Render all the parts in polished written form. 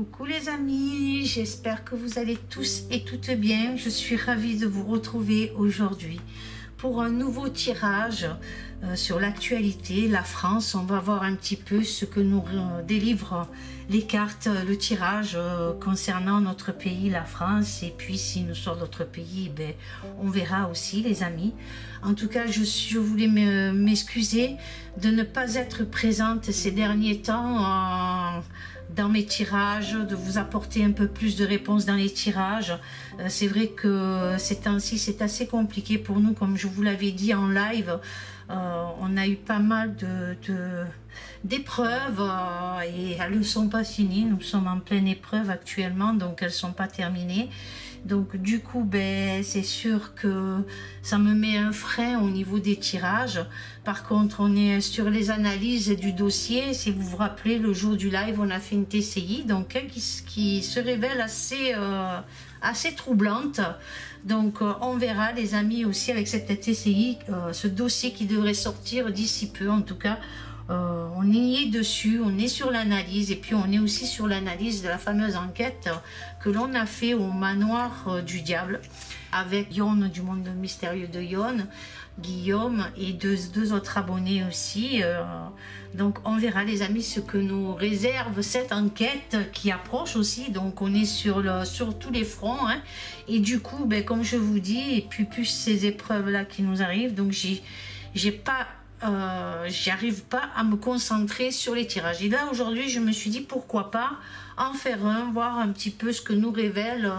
Coucou les amis, j'espère que vous allez tous et toutes bien. Je suis ravie de vous retrouver aujourd'hui pour un nouveau tirage sur l'actualité, la France. On va voir un petit peu ce que nous délivrent les cartes, le tirage concernant notre pays, la France. Et puis si nous sommes d'autres pays, ben, on verra aussi les amis. En tout cas, je voulais m'excuser de ne pas être présente ces derniers temps dans mes tirages, de vous apporter un peu plus de réponses dans les tirages. C'est vrai que ces temps-ci, c'est assez compliqué pour nous, comme je vous l'avais dit en live. On a eu pas mal d'épreuves et elles ne sont pas finies. Nous sommes en pleine épreuve actuellement, donc elles ne sont pas terminées. Donc du coup, ben, c'est sûr que ça me met un frein au niveau des tirages. Par contre, on est sur les analyses du dossier. Si vous vous rappelez, le jour du live, on a fait une TCI, donc qui se révèle assez troublante. Donc on verra les amis aussi avec cette TCI, ce dossier qui devrait sortir d'ici peu en tout cas. On y est dessus, on est sur l'analyse et puis on est aussi sur l'analyse de la fameuse enquête que l'on a fait au manoir du diable avec Yon du monde mystérieux de Yon, Guillaume et deux autres abonnés aussi. Donc on verra les amis ce que nous réserve cette enquête qui approche aussi. Donc on est sur tous les fronts hein. Et du coup ben, comme je vous dis, et puis plus ces épreuves là qui nous arrivent, donc j'arrive pas à me concentrer sur les tirages. Et là aujourd'hui je me suis dit pourquoi pas en faire un, voir un petit peu ce que nous révèle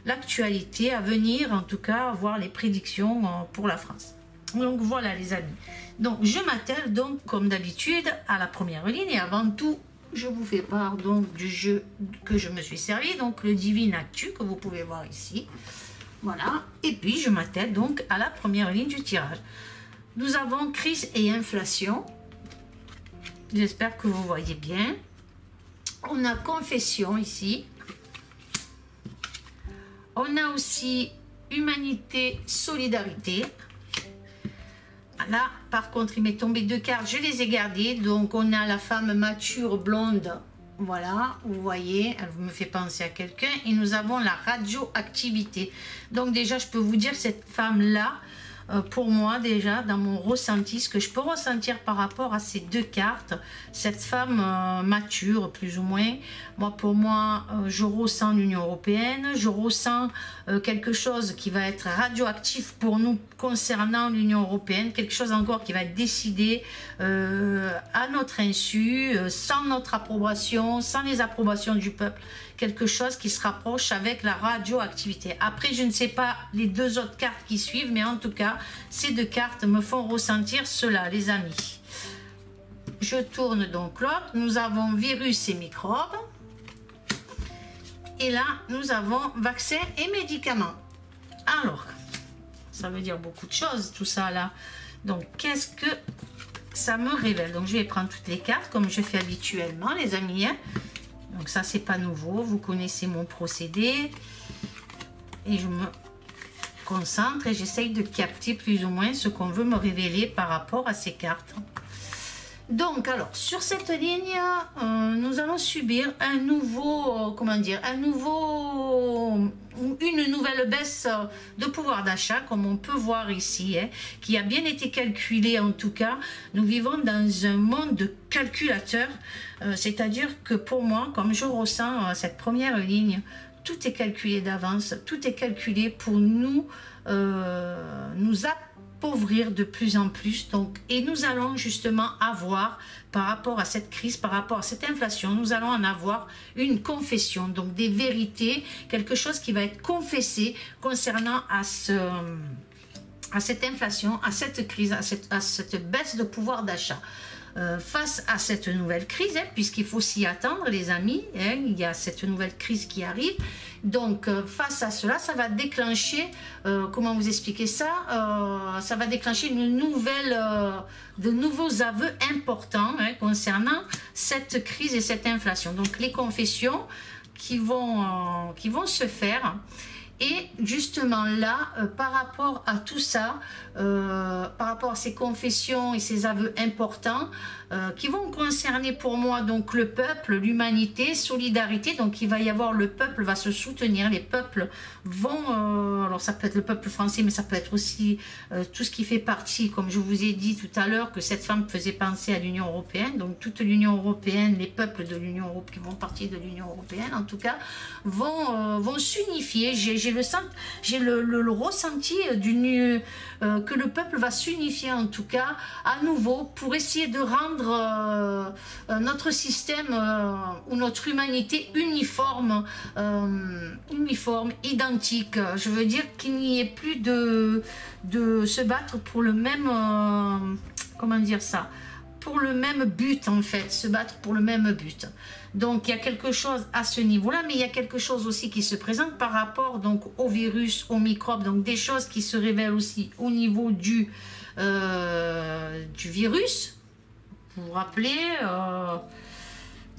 l'actualité à venir, en tout cas voir les prédictions pour la France. Donc voilà les amis, donc je m'attelle donc comme d'habitude à la première ligne et avant tout je vous fais part donc du jeu que je me suis servi, donc le Divine Actu que vous pouvez voir ici, voilà. Et puis je m'attelle donc à la première ligne du tirage. Nous avons crise et inflation. J'espère que vous voyez bien. On a confession ici. On a aussi humanité, solidarité. Là, par contre, il m'est tombé deux cartes. Je les ai gardées. Donc, on a la femme mature, blonde. Voilà, vous voyez, elle me fait penser à quelqu'un. Et nous avons la radioactivité. Donc, déjà, je peux vous dire, cette femme-là, pour moi déjà dans mon ressenti, ce que je peux ressentir par rapport à ces deux cartes, cette femme mature plus ou moins, pour moi je ressens l'Union européenne, je ressens quelque chose qui va être radioactif pour nous concernant l'Union européenne, quelque chose encore qui va être décidé à notre insu, sans notre approbation, sans les approbations du peuple, quelque chose qui se rapproche avec la radioactivité. Après je ne sais pas les deux autres cartes qui suivent, mais en tout cas ces deux cartes me font ressentir cela les amis. Je tourne donc l'autre. Nous avons virus et microbes et là nous avons vaccins et médicaments. Alors ça veut dire beaucoup de choses tout ça là. Donc qu'est-ce que ça me révèle? Donc je vais prendre toutes les cartes comme je fais habituellement les amis hein. Donc ça c'est pas nouveau, vous connaissez mon procédé et je me concentre et j'essaye de capter plus ou moins ce qu'on veut me révéler par rapport à ces cartes. Donc alors sur cette ligne nous allons subir un nouveau une nouvelle baisse de pouvoir d'achat comme on peut voir ici hein, qui a bien été calculé. En tout cas nous vivons dans un monde de calculateurs, c'est à dire que pour moi comme je ressens cette première ligne, tout est calculé d'avance, tout est calculé pour nous appauvrir de plus en plus. Donc, et nous allons justement avoir, par rapport à cette crise, par rapport à cette inflation, nous allons en avoir une confession, donc des vérités, quelque chose qui va être confessé concernant à cette inflation, à cette crise, à cette baisse de pouvoir d'achat. Face à cette nouvelle crise, hein, puisqu'il faut s'y attendre les amis, hein, il y a cette nouvelle crise qui arrive, donc face à cela, ça va déclencher, comment vous expliquer ça, ça va déclencher de nouveaux aveux importants hein, concernant cette crise et cette inflation. Donc les confessions qui vont se faire. Et justement là, par rapport à tout ça, par rapport à ces confessions et ces aveux importants, qui vont concerner pour moi donc le peuple, l'humanité, solidarité. Donc il va y avoir, le peuple va se soutenir, les peuples vont, alors ça peut être le peuple français, mais ça peut être aussi tout ce qui fait partie, comme je vous ai dit tout à l'heure, que cette femme faisait penser à l'Union européenne. Donc toute l'Union européenne, les peuples de l'Union européenne, qui vont partir de l'Union européenne en tout cas, vont s'unifier. J'ai le ressenti que le peuple va s'unifier en tout cas à nouveau pour essayer de rendre notre système ou notre humanité uniforme, identique. Je veux dire qu'il n'y ait plus de se battre pour le même, comment dire ça, pour le même but en fait, se battre pour le même but. Donc il y a quelque chose à ce niveau-là, mais il y a quelque chose aussi qui se présente par rapport donc au virus, aux microbes, donc des choses qui se révèlent aussi au niveau du virus. Vous vous rappelez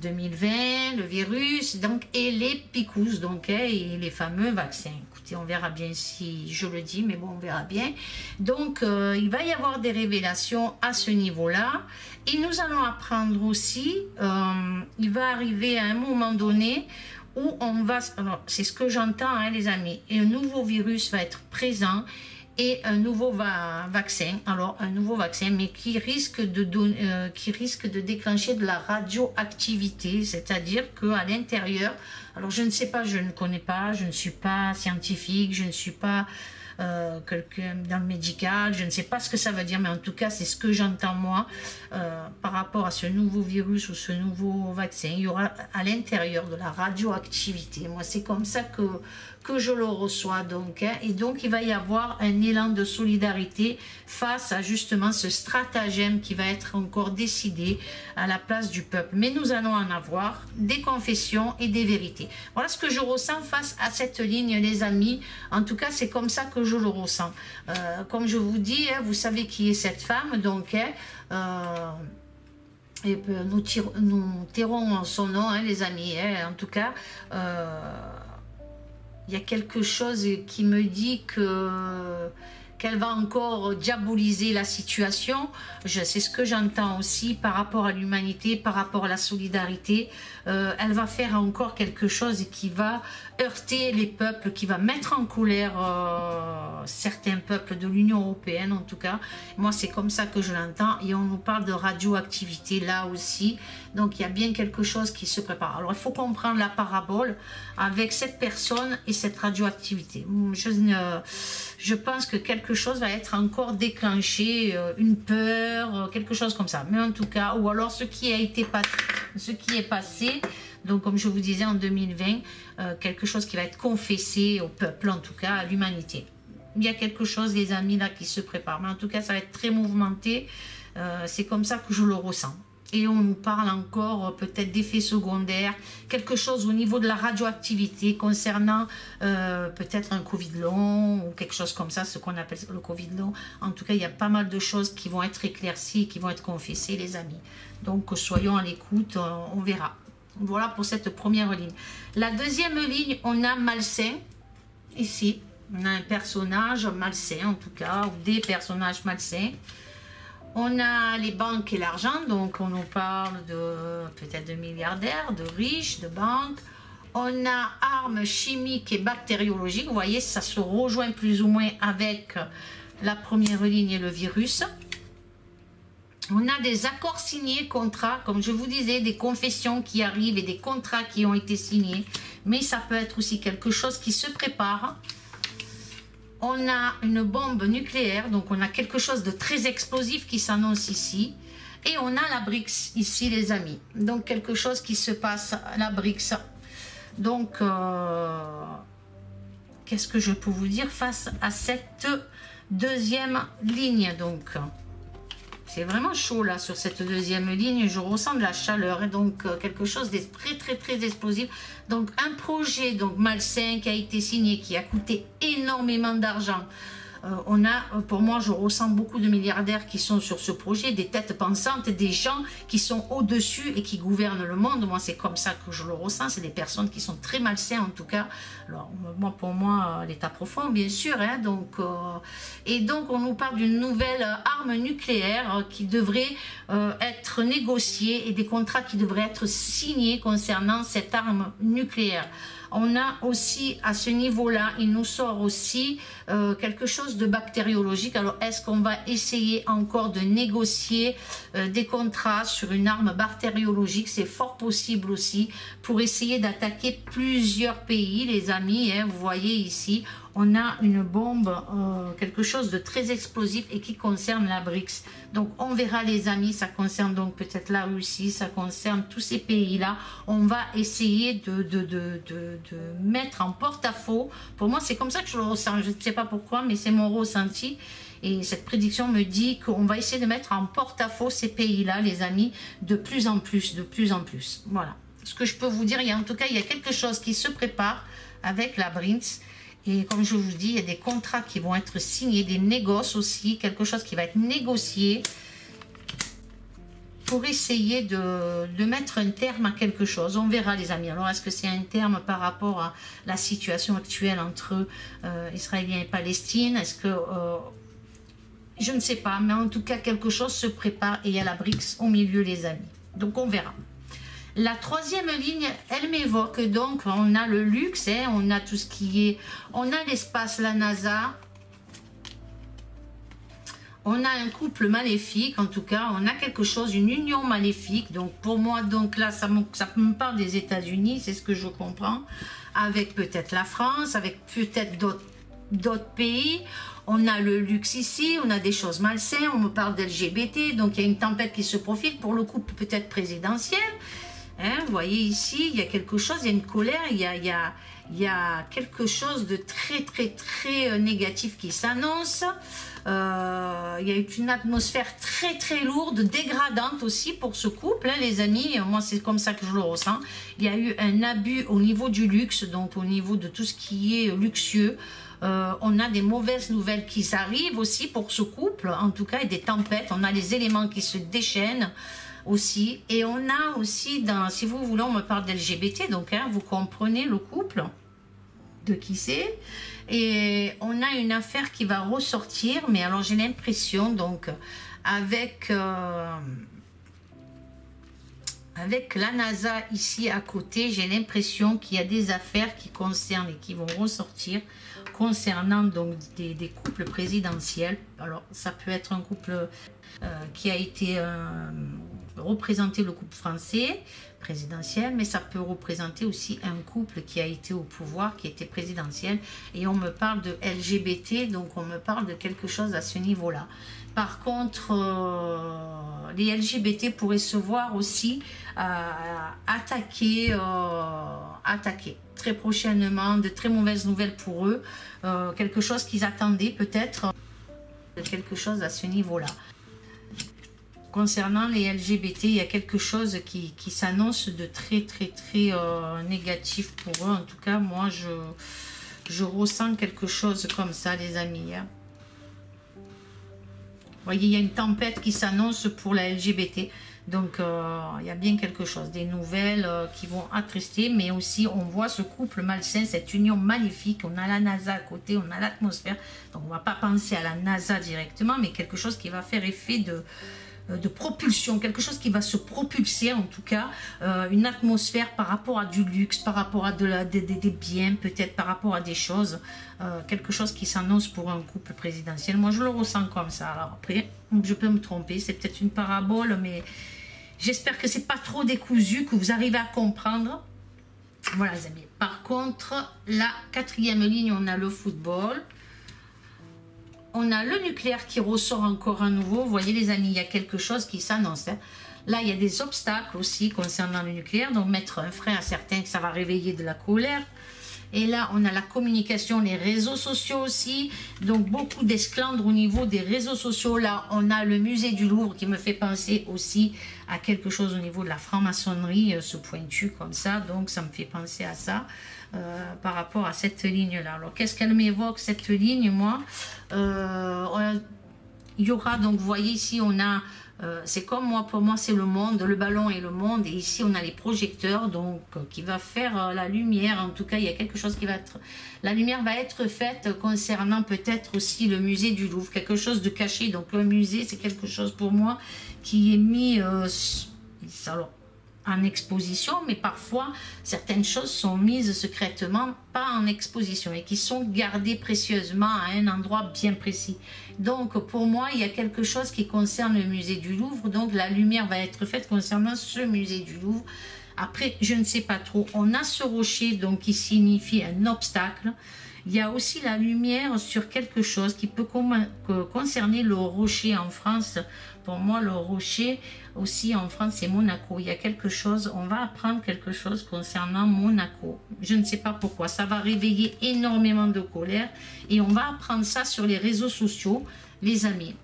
2020, le virus, donc, et les picousses, donc, et les fameux vaccins. Écoutez, on verra bien si je le dis, mais bon, on verra bien. Donc, il va y avoir des révélations à ce niveau-là. Et nous allons apprendre aussi, il va arriver à un moment donné où on va, alors c'est ce que j'entends, hein, les amis, et un nouveau virus va être présent, et un nouveau vaccin, alors un nouveau vaccin, mais qui risque de déclencher de la radioactivité, c'est-à-dire qu'à l'intérieur, alors je ne sais pas, je ne connais pas, je ne suis pas scientifique, je ne suis pas quelqu'un dans le médical, je ne sais pas ce que ça veut dire, mais en tout cas c'est ce que j'entends moi par rapport à ce nouveau virus ou ce nouveau vaccin. Il y aura à l'intérieur de la radioactivité. Moi c'est comme ça que je le reçois donc, hein, et donc il va y avoir un élan de solidarité face à justement ce stratagème qui va être encore décidé à la place du peuple. Mais nous allons en avoir des confessions et des vérités. Voilà ce que je ressens face à cette ligne, les amis. En tout cas, c'est comme ça que je le ressens. Comme je vous dis, hein, vous savez qui est cette femme, donc et nous tirons son nom, hein, les amis, hein, en tout cas. Il y a quelque chose qui me dit qu'elle va encore diaboliser la situation. C'est ce que j'entends aussi par rapport à l'humanité, par rapport à la solidarité. Elle va faire encore quelque chose qui va heurter les peuples, qui va mettre en colère certains peuples de l'Union européenne en tout cas. Moi c'est comme ça que je l'entends, et on nous parle de radioactivité là aussi. Donc il y a bien quelque chose qui se prépare. Alors il faut comprendre la parabole avec cette personne et cette radioactivité. Je pense que quelque chose va être encore déclenché, une peur, quelque chose comme ça. Mais en tout cas, ou alors ce qui est passé, donc comme je vous disais en 2020, quelque chose qui va être confessé au peuple, en tout cas à l'humanité. Il y a quelque chose, les amis, là qui se prépare. Mais en tout cas, ça va être très mouvementé. C'est comme ça que je le ressens. Et on nous parle encore peut-être d'effets secondaires, quelque chose au niveau de la radioactivité concernant peut-être un Covid long ou quelque chose comme ça, ce qu'on appelle le Covid long. En tout cas, il y a pas mal de choses qui vont être éclaircies, qui vont être confessées, les amis. Donc, soyons à l'écoute, on verra. Voilà pour cette première ligne. La deuxième ligne, on a malsain, ici. On a un personnage malsain, en tout cas, ou des personnages malsains. On a les banques et l'argent, donc on nous parle de peut-être de milliardaires, de riches, de banques. On a armes chimiques et bactériologiques. Vous voyez, ça se rejoint plus ou moins avec la première ligne et le virus. On a des accords signés, contrats, comme je vous disais, des confessions qui arrivent et des contrats qui ont été signés. Mais ça peut être aussi quelque chose qui se prépare. On a une bombe nucléaire, donc on a quelque chose de très explosif qui s'annonce ici. Et on a la BRICS ici, les amis. Donc quelque chose qui se passe, la BRICS. Donc, qu'est-ce que je peux vous dire face à cette deuxième ligne, donc c'est vraiment chaud là sur cette deuxième ligne, je ressens de la chaleur et donc quelque chose de très explosif. Donc un projet donc malsain qui a été signé, qui a coûté énormément d'argent, pour moi, je ressens beaucoup de milliardaires qui sont sur ce projet, des têtes pensantes, des gens qui sont au-dessus et qui gouvernent le monde. Moi, c'est comme ça que je le ressens. C'est des personnes qui sont très malsaines, en tout cas. Alors, pour moi, l'état profond, bien sûr. Hein, et donc, on nous parle d'une nouvelle arme nucléaire qui devrait être négociée et des contrats qui devraient être signés concernant cette arme nucléaire. On a aussi, à ce niveau-là, il nous sort aussi quelque chose de bactériologique. Alors, est-ce qu'on va essayer encore de négocier des contrats sur une arme bactériologique? C'est fort possible aussi, pour essayer d'attaquer plusieurs pays, les amis. Hein, vous voyez ici, on a une bombe, quelque chose de très explosif et qui concerne la BRICS. Donc, on verra, les amis, ça concerne donc peut-être la Russie, ça concerne tous ces pays-là. On va essayer de mettre en porte-à-faux. Pour moi, c'est comme ça que je le ressens. Je ne sais pas pourquoi, mais c'est mon ressenti. Et cette prédiction me dit qu'on va essayer de mettre en porte-à-faux ces pays-là, les amis, de plus en plus, de plus en plus. Voilà. Ce que je peux vous dire, en tout cas, il y a quelque chose qui se prépare avec la BRICS. Et comme je vous dis, il y a des contrats qui vont être signés, des négoces aussi, quelque chose qui va être négocié pour essayer de mettre un terme à quelque chose. On verra, les amis. Alors, est-ce que c'est un terme par rapport à la situation actuelle entre Israéliens et Palestine? Est-ce que... je ne sais pas, mais en tout cas, quelque chose se prépare et il y a la BRICS au milieu, les amis. Donc, on verra. La troisième ligne, elle m'évoque, donc on a le luxe, hein, on a tout ce qui est, on a l'espace, la NASA, on a un couple maléfique, en tout cas, on a quelque chose, une union maléfique, donc pour moi, donc là, ça me parle des États-Unis, c'est ce que je comprends, avec peut-être la France, avec peut-être d'autres pays. On a le luxe ici, on a des choses malsaines, on me parle d'LGBT, donc il y a une tempête qui se profile pour le couple peut-être présidentiel. Hein, vous voyez ici, il y a quelque chose, il y a une colère, il y a quelque chose de très négatif qui s'annonce. Il y a une atmosphère très lourde, dégradante aussi pour ce couple, hein, les amis. Moi, c'est comme ça que je le ressens. Il y a eu un abus au niveau du luxe, donc au niveau de tout ce qui est luxueux. On a des mauvaises nouvelles qui arrivent aussi pour ce couple, en tout cas, et des tempêtes. On a les éléments qui se déchaînent aussi, et on a aussi, si vous voulez, on me parle d'LGBT, donc hein, vous comprenez le couple, de qui c'est, et on a une affaire qui va ressortir, mais alors j'ai l'impression, donc, avec la NASA ici à côté, j'ai l'impression qu'il y a des affaires qui concernent et qui vont ressortir, concernant donc des couples présidentiels. Alors ça peut être un couple qui a été représenter le couple français présidentiel, mais ça peut représenter aussi un couple qui a été au pouvoir, qui était présidentiel, et on me parle de LGBT, donc on me parle de quelque chose à ce niveau-là. Par contre, les LGBT pourraient se voir aussi attaquer très prochainement, de très mauvaises nouvelles pour eux, quelque chose qu'ils attendaient peut-être, quelque chose à ce niveau-là. Concernant les LGBT, il y a quelque chose qui s'annonce de très négatif pour eux. En tout cas, moi, je ressens quelque chose comme ça, les amis. Hein. Vous voyez, il y a une tempête qui s'annonce pour la LGBT. Donc, il y a bien quelque chose, des nouvelles qui vont attrister, mais aussi, on voit ce couple malsain, cette union maléfique. On a la NASA à côté, on a l'atmosphère. Donc, on ne va pas penser à la NASA directement, mais quelque chose qui va faire effet de propulsion, quelque chose qui va se propulser, en tout cas, une atmosphère par rapport à du luxe, par rapport à des biens, peut-être par rapport à des choses, quelque chose qui s'annonce pour un couple présidentiel. Moi, je le ressens comme ça. Alors après, je peux me tromper, c'est peut-être une parabole, mais j'espère que c'est pas trop décousu, que vous arrivez à comprendre. Voilà, les amis. Par contre, la quatrième ligne, on a le football. On a le nucléaire qui ressort encore à nouveau. Vous voyez, les amis, il y a quelque chose qui s'annonce. Hein. Là, il y a des obstacles aussi concernant le nucléaire. Donc, mettre un frein à certains, que ça va réveiller de la colère. Et là, on a la communication, les réseaux sociaux aussi. Donc, beaucoup d'esclandres au niveau des réseaux sociaux. Là, on a le musée du Louvre qui me fait penser aussi à quelque chose au niveau de la franc-maçonnerie, ce pointu comme ça. Donc, ça me fait penser à ça par rapport à cette ligne-là. Alors, qu'est-ce qu'elle m'évoque, cette ligne, moi il y aura, donc, vous voyez ici, on a... c'est comme moi, pour moi c'est le monde, le ballon et le monde, et ici on a les projecteurs, donc qui va faire la lumière. En tout cas, il y a quelque chose qui va être, la lumière va être faite concernant peut-être aussi le musée du Louvre, quelque chose de caché. Donc le musée, c'est quelque chose pour moi qui est mis alors, en exposition, mais parfois certaines choses sont mises secrètement, pas en exposition, et qui sont gardées précieusement à un endroit bien précis. Donc pour moi, il y a quelque chose qui concerne le musée du Louvre, donc la lumière va être faite concernant ce musée du Louvre. Après, je ne sais pas trop. On a ce rocher donc qui signifie un obstacle. Il y a aussi la lumière sur quelque chose qui peut concerner le rocher en France. Pour moi, le rocher aussi en France, c'est Monaco. Il y a quelque chose, on va apprendre quelque chose concernant Monaco. Je ne sais pas pourquoi. Ça va réveiller énormément de colère. Et on va apprendre ça sur les réseaux sociaux, les amis.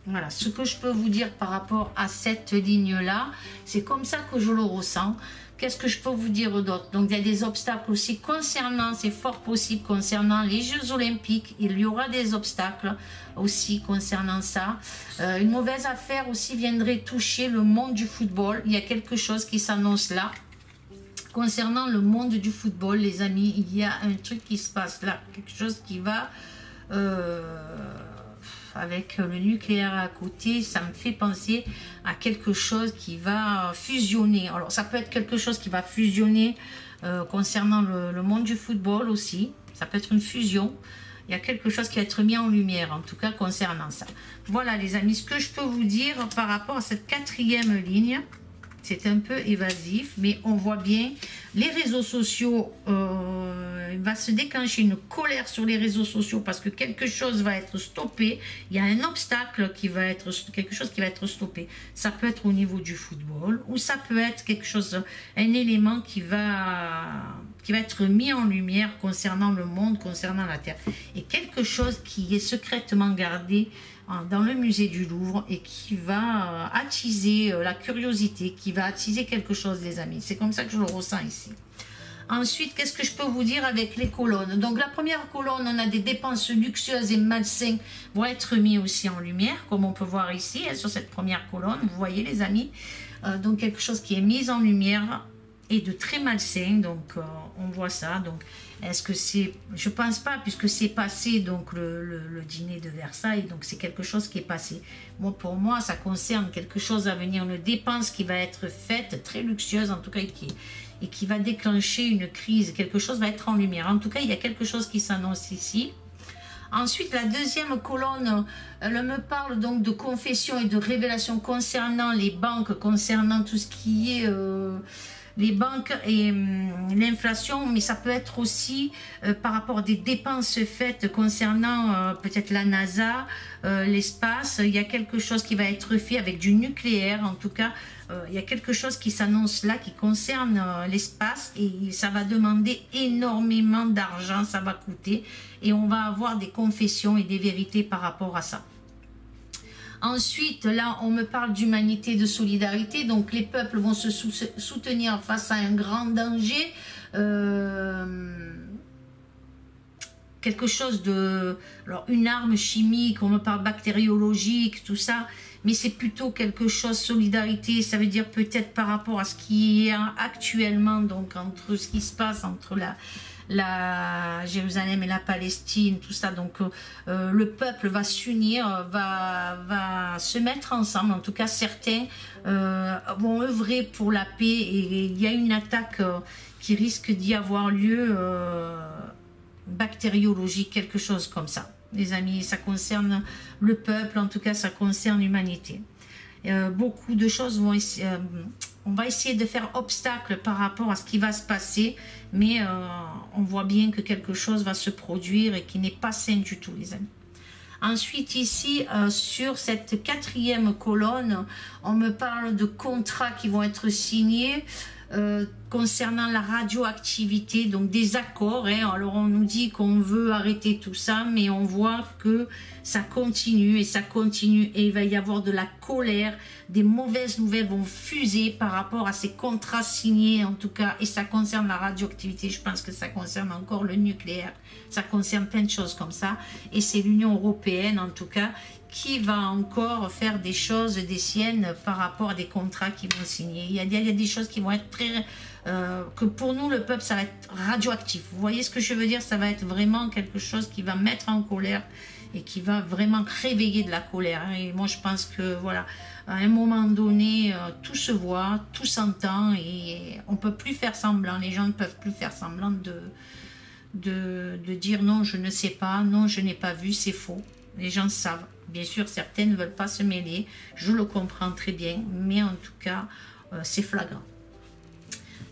Voilà, ce que je peux vous dire par rapport à cette ligne-là, c'est comme ça que je le ressens. Qu'est-ce que je peux vous dire d'autre? Donc, il y a des obstacles aussi concernant, c'est fort possible, concernant les Jeux Olympiques. Il y aura des obstacles aussi concernant ça. Une mauvaise affaire aussi viendrait toucher le monde du football. Il y a quelque chose qui s'annonce là. Concernant le monde du football, les amis, il y a un truc qui se passe là. Quelque chose qui va... avec le nucléaire à côté, ça me fait penser à quelque chose qui va fusionner. Alors ça peut être quelque chose qui va fusionner concernant le monde du football aussi. Ça peut être une fusion. Il y a quelque chose qui va être mis en lumière, en tout cas concernant ça. Voilà les amis, ce que je peux vous dire par rapport à cette quatrième ligne. C'est un peu évasif, mais on voit bien les réseaux sociaux, il va se déclencher une colère sur les réseaux sociaux parce que quelque chose va être stoppé. Il y a un obstacle qui va être, quelque chose qui va être stoppé. Ça peut être au niveau du football ou ça peut être quelque chose, un élément qui va être mis en lumière concernant le monde, concernant la Terre. Et quelque chose qui est secrètement gardé dans le musée du Louvre et qui va attiser la curiosité, qui va attiser quelque chose, les amis. C'est comme ça que je le ressens ici. Ensuite, qu'est-ce que je peux vous dire avec les colonnes? Donc la première colonne, on a des dépenses luxueuses et malsaines vont être mis aussi en lumière, comme on peut voir ici, sur cette première colonne. Vous voyez les amis, donc quelque chose qui est mis en lumière et de très malsain, donc on voit ça. Donc est-ce que c'est, je pense pas, puisque c'est passé, donc le dîner de Versailles, donc c'est quelque chose qui est passé. Bon, pour moi, ça concerne quelque chose à venir, une dépense qui va être faite, très luxueuse en tout cas, et qui va déclencher une crise, quelque chose va être en lumière. En tout cas, il y a quelque chose qui s'annonce ici. Ensuite, la deuxième colonne, elle me parle donc de confession et de révélation concernant les banques, concernant tout ce qui est... les banques et l'inflation, mais ça peut être aussi par rapport à des dépenses faites concernant peut-être la NASA, l'espace. Il y a quelque chose qui va être fait avec du nucléaire, en tout cas, il y a quelque chose qui s'annonce là qui concerne l'espace et ça va demander énormément d'argent, ça va coûter et on va avoir des confessions et des vérités par rapport à ça. Ensuite, là, on me parle d'humanité, de solidarité. Donc, les peuples vont se soutenir face à un grand danger. Quelque chose de... Alors, une arme chimique, on me parle bactériologique, tout ça. Mais c'est plutôt quelque chose, solidarité. Ça veut dire peut-être par rapport à ce qui est actuellement, donc entre ce qui se passe entre la Jérusalem et la Palestine, tout ça. Donc le peuple va s'unir, va se mettre ensemble. En tout cas, certains vont œuvrer pour la paix et il y a une attaque qui risque d'y avoir lieu bactériologique, quelque chose comme ça. Les amis, ça concerne le peuple, en tout cas, ça concerne l'humanité. Beaucoup de choses vont on va essayer de faire obstacle par rapport à ce qui va se passer, mais on voit bien que quelque chose va se produire et qui n'est pas sain du tout, les amis. Ensuite, ici, sur cette quatrième colonne, on me parle de contrats qui vont être signés. concernant la radioactivité, donc des accords. Hein. Alors on nous dit qu'on veut arrêter tout ça, mais on voit que ça continue et ça continue et il va y avoir de la colère, des mauvaises nouvelles vont fuser par rapport à ces contrats signés en tout cas, et ça concerne la radioactivité, je pense que ça concerne encore le nucléaire, ça concerne plein de choses comme ça, et c'est l'Union européenne en tout cas qui va encore faire des choses des siennes par rapport à des contrats qui vont signer. Il y a des choses qui vont être très... que pour nous, le peuple, ça va être radioactif. Vous voyez ce que je veux dire? Ça va être vraiment quelque chose qui va mettre en colère et qui va vraiment réveiller de la colère. Et moi, je pense que, voilà, à un moment donné, tout se voit, tout s'entend et on ne peut plus faire semblant. Les gens ne peuvent plus faire semblant de dire non, je ne sais pas, non, je n'ai pas vu, c'est faux. Les gens savent. Bien sûr, certains ne veulent pas se mêler, je le comprends très bien, mais en tout cas, c'est flagrant.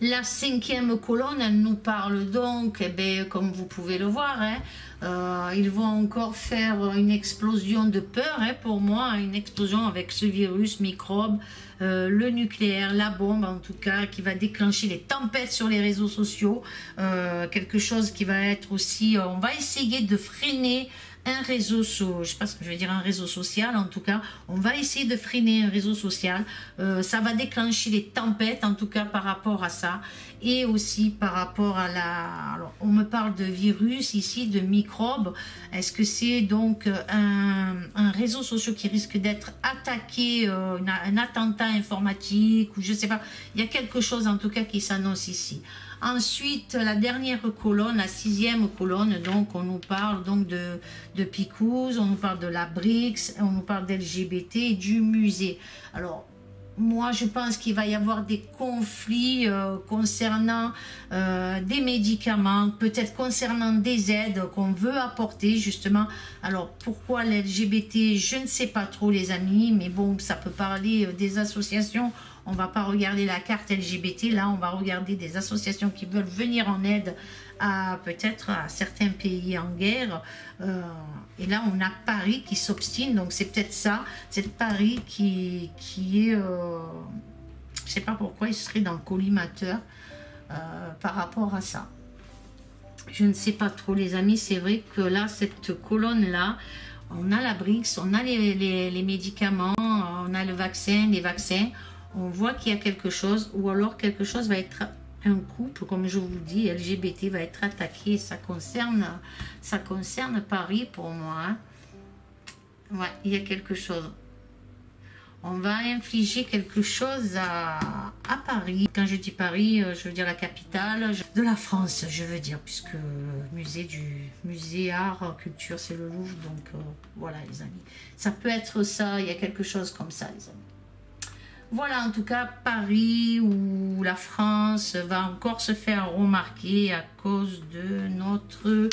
La 5e colonne, elle nous parle donc, eh bien, comme vous pouvez le voir, hein, ils vont encore faire une explosion de peur, hein, pour moi, une explosion avec ce virus, microbe, le nucléaire, la bombe en tout cas, qui va déclencher des tempêtes sur les réseaux sociaux, quelque chose qui va être aussi, on va essayer de freiner un réseau, je sais pas ce que je veux dire, un réseau social en tout cas, on va essayer de freiner un réseau social, ça va déclencher des tempêtes en tout cas par rapport à ça, et aussi par rapport à la, alors on me parle de virus ici, de microbes, est-ce que c'est donc un réseau social qui risque d'être attaqué, un attentat informatique, ou je sais pas, il y a quelque chose en tout cas qui s'annonce ici. Ensuite, la dernière colonne, la 6e colonne, donc on nous parle donc de Picouze, on nous parle de la BRICS, on nous parle d'LGBT et du musée. Alors, moi je pense qu'il va y avoir des conflits concernant des médicaments, peut-être concernant des aides qu'on veut apporter justement. Alors pourquoi l'LGBT, je ne sais pas trop les amis, mais bon, ça peut parler des associations. On ne va pas regarder la carte LGBT, là on va regarder des associations qui veulent venir en aide à peut-être à certains pays en guerre. Et là on a Paris qui s'obstine, donc c'est peut-être ça, c'est Paris qui est... je ne sais pas pourquoi il serait dans le collimateur par rapport à ça. Je ne sais pas trop les amis, c'est vrai que là, cette colonne-là, on a la BRICS, on a les médicaments, on a le vaccin, les vaccins. On voit qu'il y a quelque chose, ou alors quelque chose va être un couple, comme je vous dis, LGBT va être attaqué, ça concerne Paris pour moi. Hein. Ouais, il y a quelque chose. On va infliger quelque chose à Paris. Quand je dis Paris, je veux dire la capitale de la France, je veux dire, puisque musée art, culture, c'est le Louvre, donc voilà les amis. Ça peut être ça, il y a quelque chose comme ça les amis. Voilà, en tout cas, Paris ou la France va encore se faire remarquer à cause de notre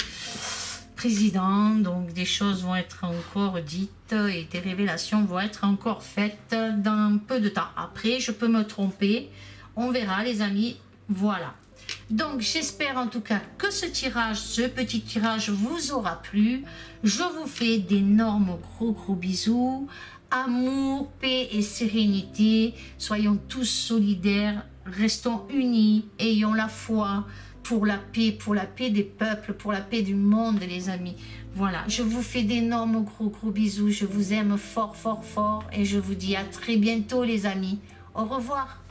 président. Donc, des choses vont être encore dites et des révélations vont être encore faites dans peu de temps. Après, je peux me tromper. On verra, les amis. Voilà. Donc, j'espère en tout cas que ce tirage, ce petit tirage vous aura plu. Je vous fais d'énormes gros bisous. Amour, paix et sérénité, soyons tous solidaires, restons unis, ayons la foi pour la paix des peuples, pour la paix du monde les amis. Voilà, je vous fais d'énormes gros bisous, je vous aime fort et je vous dis à très bientôt les amis. Au revoir.